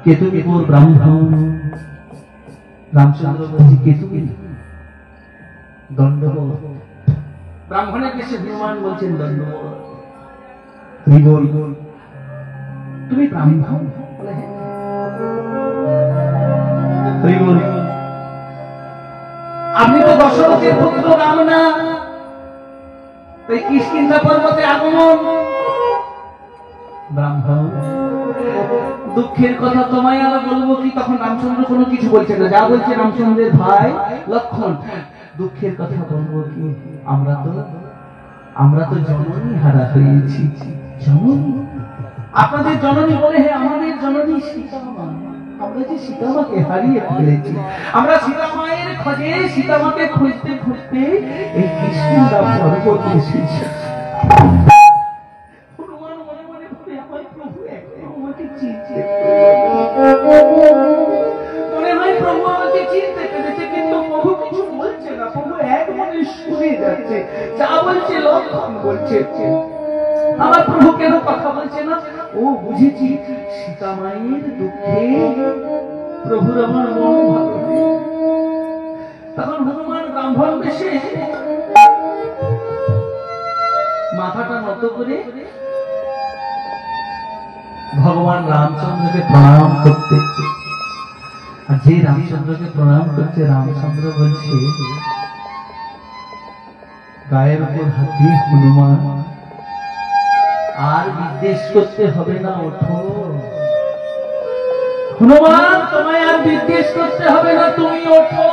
কেতুপুর ব্রাহ্মণ রামচন্দ্র বলছি কেতুকে দণ্ডবোধ। ব্রাহ্মণের কাছে হনুমান বলছেন দণ্ডবোধ। তুমি ব্রাহ্মণ? আপনি তো দশরথের পুত্র রাম না, তাই কিষ্কিন্ধা পর্বতে আগমন। ব্রাহ্মণ, দুঃখের কথা তোমায় আর বলবো কি? তখন রামচন্দ্র কোনো কিছু বলছে না, যা বলছে রামচন্দ্রের ভাই লক্ষণ, দুঃখের কথা বলবো কি? আমরা তো জননী হারা হয়েছি। জননী? আপনাদের জননী বলে হে আমাদের জননী সীতামা। আমরা যে সীতামাকে হারিয়ে ফেলেছি, আমরা সীতামায়ের খোঁজে সীতামাকে খুঁজতে খুঁজতে এই কিষ্কিন্ধা পর্বত এসেছি। হনুমান মনে মনে ভাবে আমার প্রভু একদম আমাকে চিনতে মনে হয় প্রভু আমাকে চিনতে পেরেছে, কিন্তু প্রভু কিছু বলছে না। প্রভু এক মনে শুনে যাচ্ছে, যা বলছে লক্ষণ বলছে। আমার প্রভু কেন কথা বলছে না? ও বুঝেছি, সীতামায়ের দুঃখে প্রভুর আমার মন ভালো নেই। তখন হনুমান ব্রাহ্মণ বেশে মাথাটা নত করে ভগবান রামচন্দ্রকে প্রণাম করতে, আর যে রামচন্দ্রকে প্রণাম করছে রামচন্দ্র বলছে গায়ের উপর হাত দিয়ে, হনুমান আর বিদ্বেষ করতে হবে না, ওঠো। হনুমান, তোমায় আর বিদ্বেষ করতে হবে না, তুমি ওঠো।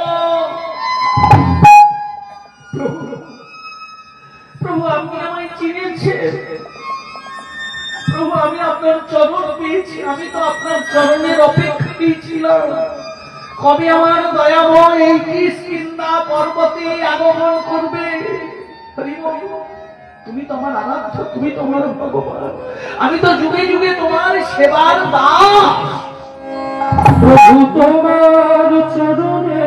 প্রভু আপনি আমায় চিনেছেন। প্রভু আমি আপনার চরণ পেয়েছি, আমি তো আপনার চরণের অপেক্ষাতেই ছিলাম। কবে আমার দয়াময় এই কিষ্কিন্ধা পর্বতে আগমন করবে? তুমি তোমার আরাধ্য, তুমি তোমার ভগবান, আমি তো যুগে যুগে তোমার সেবার দাস। প্রভু তোমার চরণে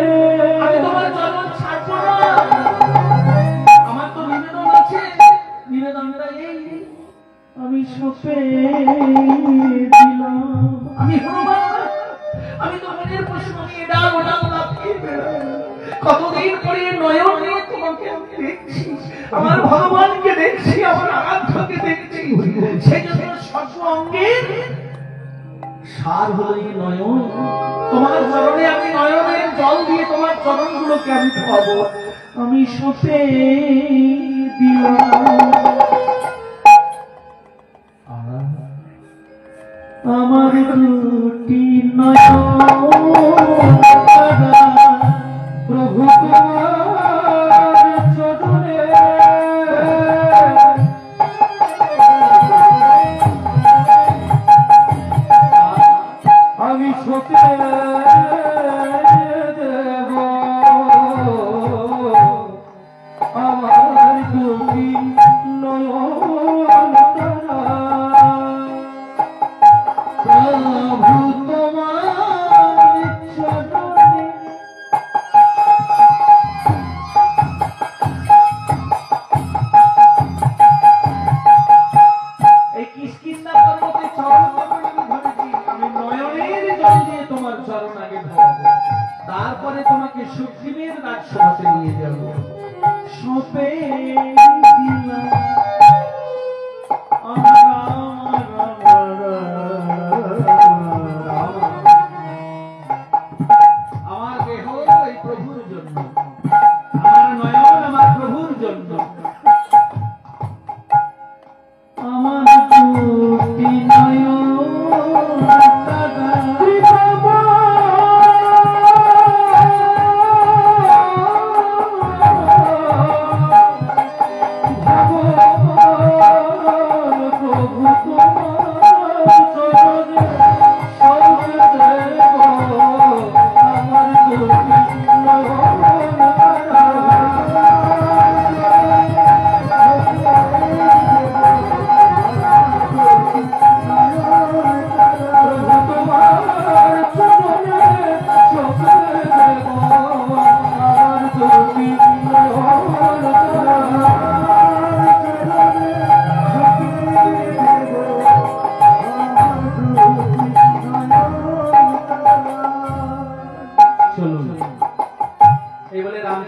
আমি তোমার চরণ ছাড়বো না। আমার তো নিবেদন আছে, নিবেদনটা এই, আমি সপে দিলাম। আমি হনুমান, আমি তো মনের প্রশ্ন নিয়ে ডাল ওডাল লাফিয়ে বেড়াই। কতদিন পরে নয়ন নিয়ে তোমাকে দেখছি, আমার ভগবানকে দেখছি, আমার আরাধ্যকে দেখছি। সেই জন্য সর্ব অঙ্গের সার হলো এই নয়ন। তোমার চরণে আমি নয়নের জল দিয়ে তোমার চরণ গুলোকে আমি পাবো। আমি সপে দিলাম আমার দুটি নয়ন, প্রভু তোমার চরণে আমি সপে দেব আমার দুটি নয়ন তারা। প্রভু তোমার চরণে এই কিষ্কিন্ধা পর্বতে চরণ ধরেছি, আমি নয়নের জল দিয়ে তোমার চরণ আগে ধরবো, তারপরে তোমাকে সুগ্রীবের রাজসভাতে নিয়ে যাব। সপে দিলাম আমার দেহ এই প্রভুর জন্য, আমার নয়ন আমার প্রভুর জন্য। আমার দুটি নয়ন ভাবো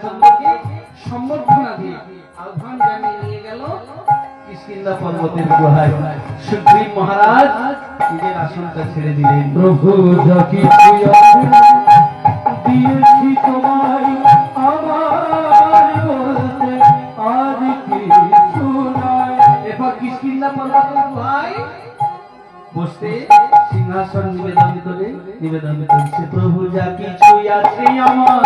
রামচন্দ্রকে সম্বর্ধনা দিয়ে আহ্বান জানিয়ে নিয়ে গেল কিষ্কিন্ধা পর্বতের গুহায়। সুগ্রীব মহারাজ নিজের আসনটা ছেড়ে দিলেন। প্রভু যা কিছু দিয়েছি তোমায় আমার বলতে আর কিছু নাই। এরপর কিষ্কিন্ধা পর্বতের গুহায় বসতে সিংহাসন নিবেদন করছে। প্রভু যা কিছু আছে আমার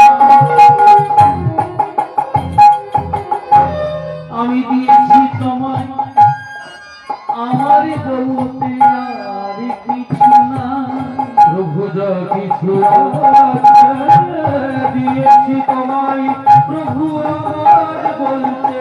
আমি দিয়েছি তোমায় আমার বলতে আর কিছু না। প্রভু যা কিছু দিয়েছি তোমায় প্রভু আমার বলতে